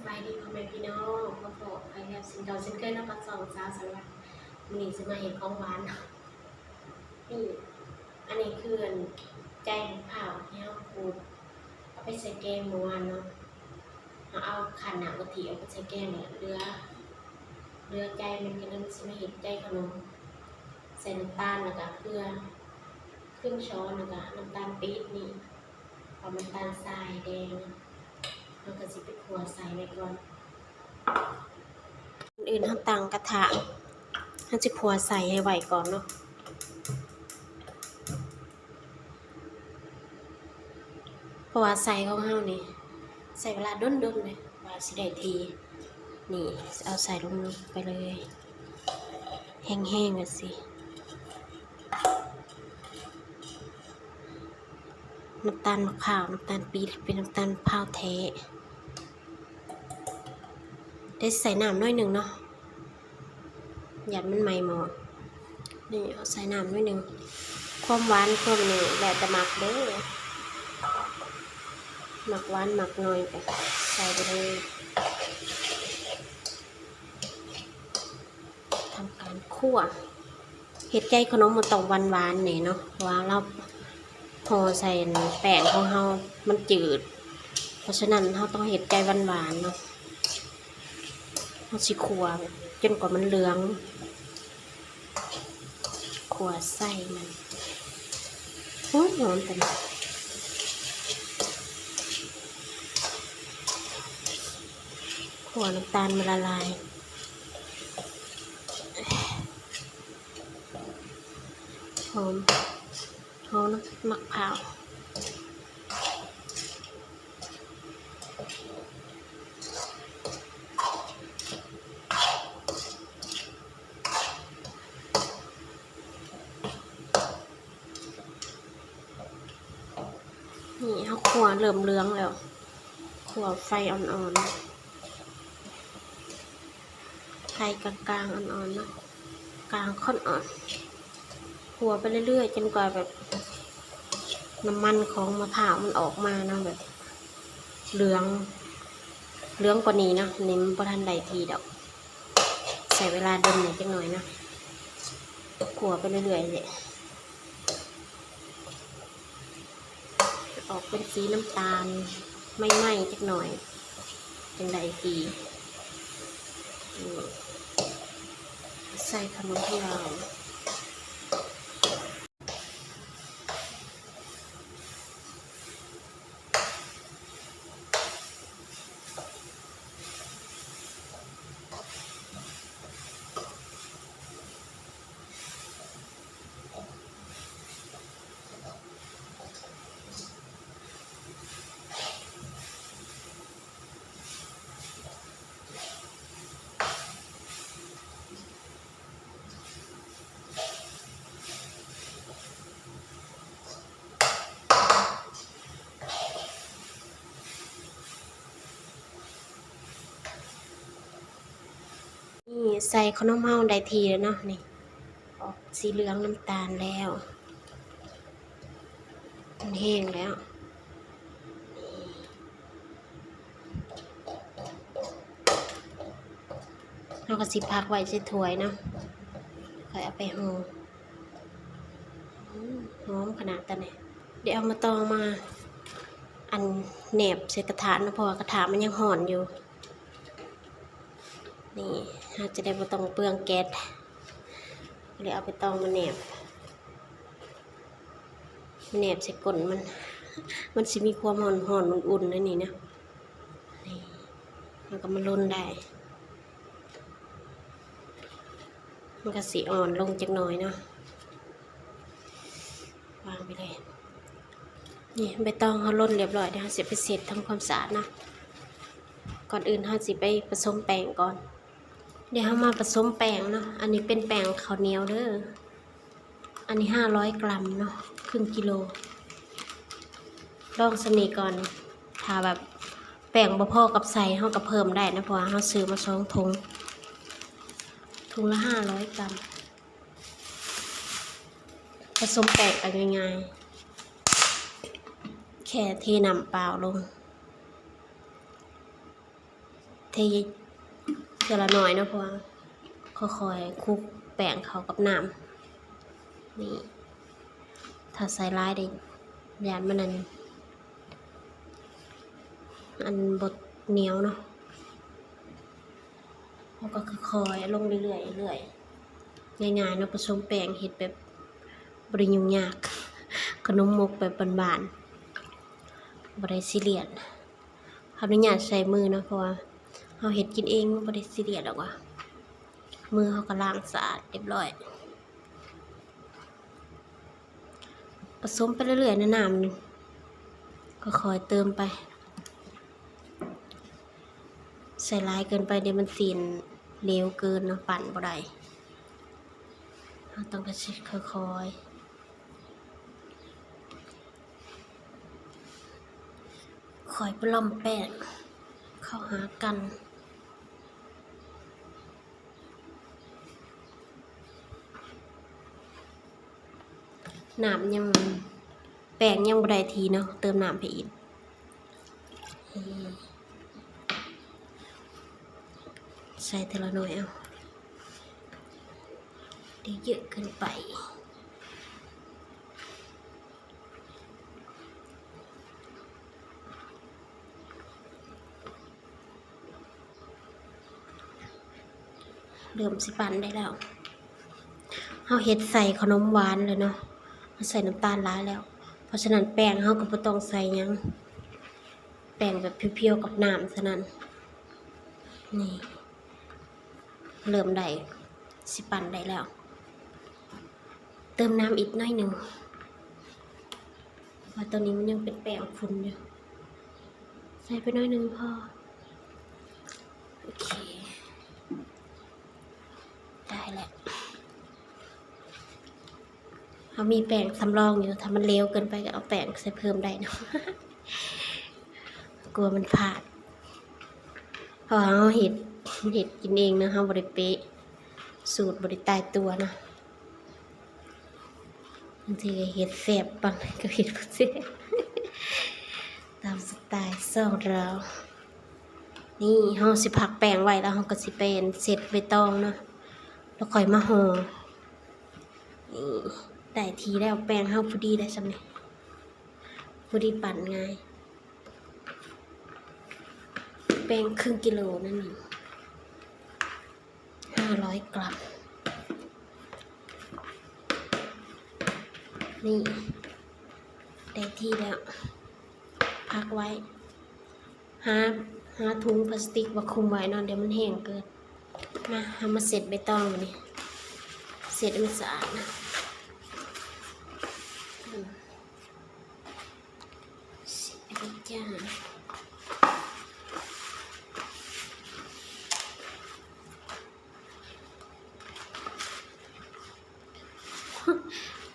บายดีพ่อแม่พี่น้องมาพบกันแล้วสิ่งเก่าเช่นเคยนับปักสองสาวสวัสดิ์วันนี้จะมาเห็นของหวานนี่อันนี้คือใจมะพร้าวที่เราขูดเอาไปใส่แกงเมื่อวานเนาะเอาขันหนากะทิเอาไปใส่แกงเนี่ยเรือใจมันก็เลยจะมาเห็นใจขนมใส่น้ำตาลแล้วก็เกลือครึ่งช้อนแล้วก็น้ำตาลปี๊บนี่เอาน้ำตาลทรายแดงแล้วก็สิไปขัวใส่ไว้ก่อนอื่นทำตังกระทะถ้าจะขัวใส่ให้ไหวก่อนเนาะเพราะว่าใส่ของเฮานี่ใส่เวลาด้นเลยว่าสิได้ทีนี่เอาใส่ลงไปเลยแห้งๆกันสิน้ำตาลมะพร้าวน้ำตาลปี๊บเป็นน้ำตาลมะพร้าวแท้ได้ใส่น้ำน้อยหนึ่งเนาะหยัดมันใหม่หมอนี่เอาใส่น้ำน้อยหนึ่งความหวานความนี่แล้วแต่หมักเด้อหมักหวานหมักน้อยไปใส่ไปเลยทำการคั่วเห็ดใจขนมมันต้องหวานๆนี่เนาะว่าเราพอใส่แป้งของเรามันจืดเพราะฉะนั้นเราต้องเห็ดใจหวานๆเนาะเราสิคั่วจนกว่ามันเหลืองคั่วใส่มันหอมแต่ขั่วน้ำตาลมันละลายหอมน้ำมะพร้าวนี่เขาขั่วเริ่มเหลืองแล้วขั่วไฟอ่อนๆไฟกลางๆอ่อนๆนะกลางค่อนอ่อนขั่วไปเรื่อยๆจนกว่าแบบน้ำมันของมะพร้าวมันออกมานะแบบเหลืองกว่านี้นะนี่มันประทันใดทีเดียวใส่เวลาดมหน่อยจังหน่อยนะขั่วไปเรื่อยๆเลยออกเป็นสีน้ำตาลไม่ไหม้จักหน่อยจังใดทีใส่ขนมของเรานี่ใส่ขนมเฮาได้ทีแล้วเนาะนี่ออกสีเหลืองน้ำตาลแล้วมันแห้งแล้วเราก็สิพักไว้ใส่ถ้วยเนาะค่อยเอาไปห่อหอมขนาดตอนนี้เดี๋ยวเอามาตองมาอันแหนบใส่กระทะนะเพราะว่ากระทะมันยังห่อนอยู่นี่อาจจะได้ไม่ต้องเปลืองแก๊สเดี๋ยวเอาไปตองมาแหนบใส่ก้นมันสิมีความห่อนอุ่นๆนั่นนี่นะนี่มันก็มาล้นได้มันก็สีอ่อนลงจักหน่อยเนาะวางไปเลยนี่ใบตองเขาล้นเรียบร้อยนะคะเสร็จไปเสร็จทำความสะอาดนะก่อนอื่นเราสิไปผสมแป้งก่อนเดี๋ยวเรามาผสมแป้งเนาะอันนี้เป็นแป้งข้าวเหนียวเด้ออันนี้500 กรัมเนาะครึ่งกิโลลองสนีก่อนถ้าแบบแป้งบ่พอกับใส่เราก็เพิ่มได้นะเพราะว่าเราซื้อมา2 ถุงละ500 กรัมผสมแป้งกันง่ายๆแค่เทน้ำเปล่าลง เทื่อละน้อยเนาะเพราะว่าค่อยๆคลุกแป้งเข้ากับน้ำนี่ถ้าใส่ร้ายได้ยานมันอันบดเหนียวเนาะแล้วก็ค่อยๆลงเรื่อยๆเรื่อยง่ายๆเนาะผสมแป้งเฮ็ดแบบบ่ได้ยุ่งยากขนมมกแบบบ้านๆบ่ได้ซีเรียสขออนุญาตใช้มือเนาะเพราะว่าเฮาเฮ็ดกินเองบ่ได้ซีเรียสหรอกว่ามือเฮาก็ล้างสะอาดเรียบร้อยผสมไปเรื่อยๆน้ำนึงก็ค่อยเติมไปใส่หลายเกินไปเดี๋ยวมันสินเหลวเกินเนาะปั่นบ่ได้เราต้องค่อยๆค่อยปล้อมแป้งเข้าหากันน้ำยังแป้งยังบ่ได้ทีเนาะเติมน้ำไปอีกใส่ทีละหน่อยเอาเดี๋ยวเยอะเกินไปเริ่มสิปั่นได้แล้วเฮาเฮ็ดใส่ขนมหวานเลยเนาะใส่น้ำตาลหลายแล้วเพราะฉะนั้นแป้งเฮาก็บ่ต้องใส่หยังแป้งแบบเพียวๆกับน้ำเท่านั้นนี่เริ่มได้สิปั่นได้แล้วเติมน้ำอีกหน่อยหนึ่งว่าตอนนี้มันยังเป็นแป้งฝุ่นอยู่ใส่ไปหน่อยหนึ่งพอโอเคได้แล้วเขามีแป้งสำรองอยู่ถ้ามันเลวเกินไปก็เอาแป้งใส่เพิ่มได้เนาะ กลัวมันพลาดเพราะเขาเห็ดกินเองนะเขาบริเป๊ะสูตรบริตายตัวนะบางทีก็เห็ดแสบบางทีก็เห็ดบ่แซ่บ ตามสไตล์ซ่องเรานี่เขาสิพักแป้งไว้แล้วเขาก็สิเป็นเสร็จใบตองเนาะแล้วค่อยมาห่อนี่ได้ทีแล้วแป้งเขาพอดีได้สำเร็จพอดีปั่นง่ายแป้งครึ่งกิโลนั่นเอง500 กรัมนี่ได้ที่แล้วพักไว้หาถุงพลาสติกมาคุมไว้เนาะเดี๋ยวมันแห้งเกินมาเสร็จใบตองนี่เสร็จมันสะอาดนะเสร็จแล้วจ้า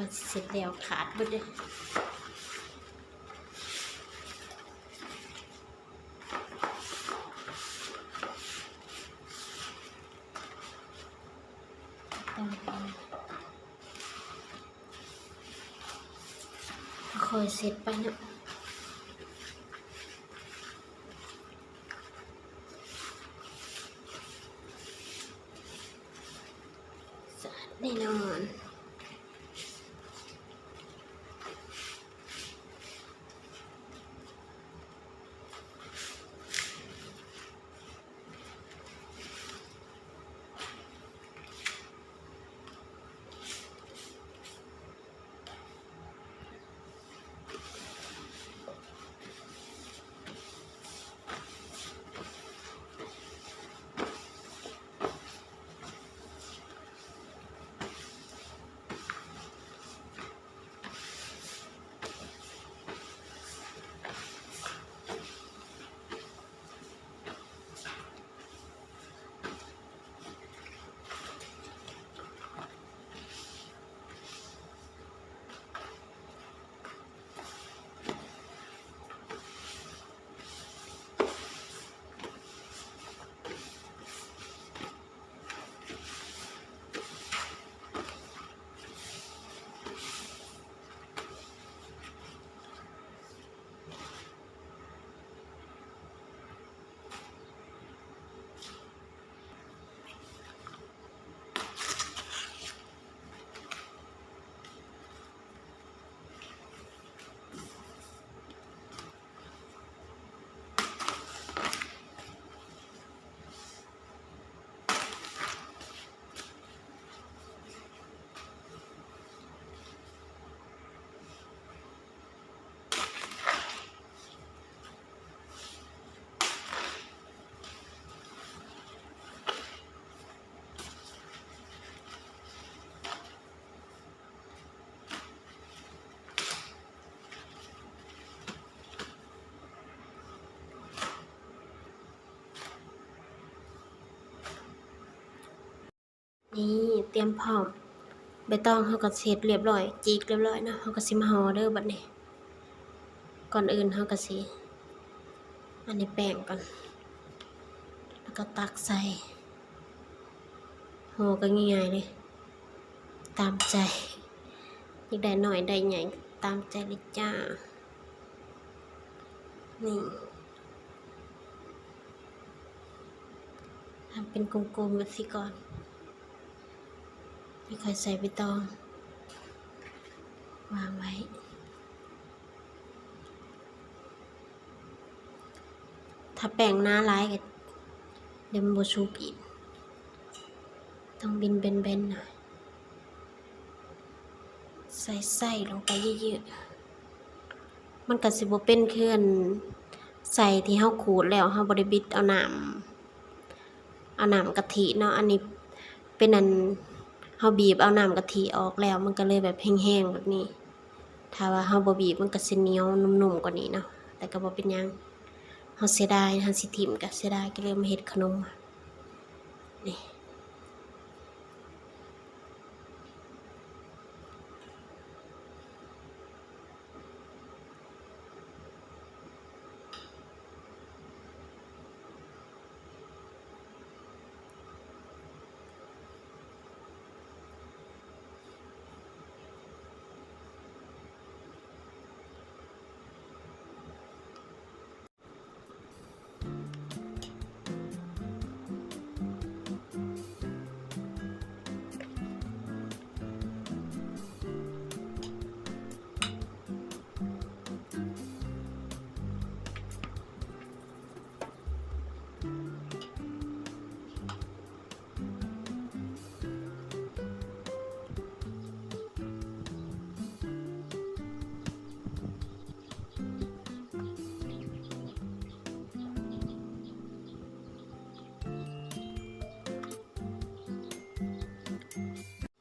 วันเสร็จแล้วขาดหมดเลยค่อยเสร็จไปนะสะอาดแน่นอน นี่เตรียมพร้อมใบตองเฮาก็เสร็จเรียบร้อยจีกเรียบร้อยเนาะเฮาก็สิมาห่อเด้อบัดนี้ก่อนอื่นเฮาก็สิอันนี้แป้งก่อนแล้วก็ตักใส่ห่อก็ง่ายๆเลยตามใจอยากได้น้อยได้ใหญ่ตามใจเลยจ้านี่ทำเป็นกลมๆแบบนี้ก่อนไม่ค่อยใส่ใบตองวางไว้ถ้าแป้งหน้าร้ายก็เดี๋ยวมันบ่สุกอีกต้องบินเบนๆหน่อยใส่ไส้ลงไปเยอะๆมันก็สิบ่เป็นคืออันใส่ที่เฮาขูดแล้วเฮาบ่ได้บิดเอาน้ำกะทิเนาะอันนี้เป็นอันเฮาบีบเอาน้ำกะทิออกแล้วมันก็เลยแบบแห้งๆแบบนี้ถ้าว่าเฮาบ่บีบมันก็สิเหนียวนุ่มๆกว่านี้เนาะแต่ก็บ่เป็นหยังเฮาเสียดายเฮาสิถิ้มก็เสียดายก็เลยมาเฮ็ดขนมนี่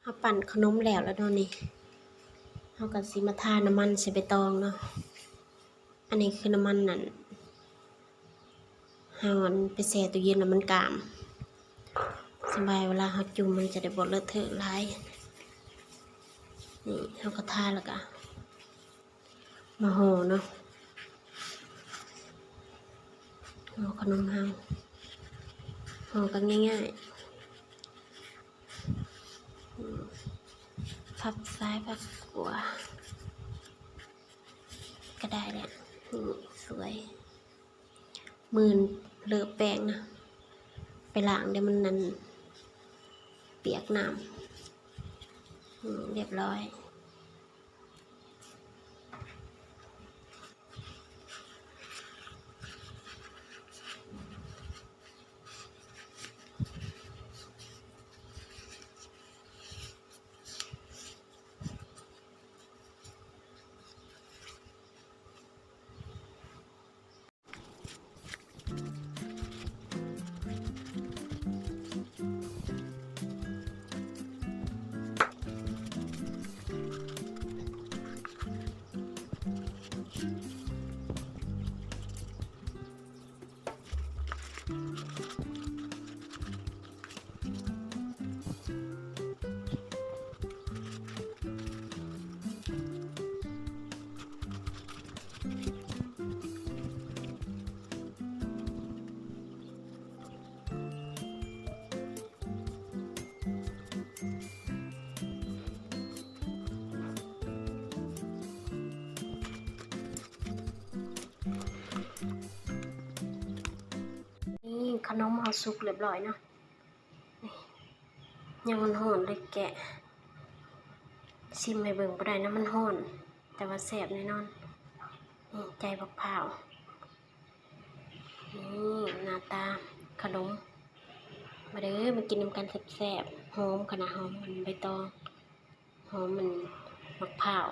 เฮาปั่นขนมแล้วเนาะนี่เฮาก็สิมาทาน้ำมันใส่ใบตองเนาะอันนี้คือน้ำมันนั่นเฮาอันไปแช่ตู้เย็นแล้วมันกามสบายเวลาเฮาจุ่มมันจะได้บ่เลอะเทอะหลายนี่เฮาก็ทาแล้วก็มาห่อเนาะห่อขนมเฮาห่อกันง่ายๆพับซ้ายพับขวาก็ได้แหละนี่สวยมือเลอะแป้งนะไปล้างเดี๋ยวมันนั่นเปียกน้ำเรียบร้อยนี่ขนมเฮาสุกเรียบร้อยเนาะยังมันร้อนเลยแกะชิมให้เบิ่งบ่ได้นะมันร้อนแต่ว่าแซ่บแน่นอนนี่ใจบักพร้าวนี่หน้าตาขนมมาเด้อมากินน้ำกันแซ่บๆหอมขนาดหอมมันใบตองหอมมันมะพร้าว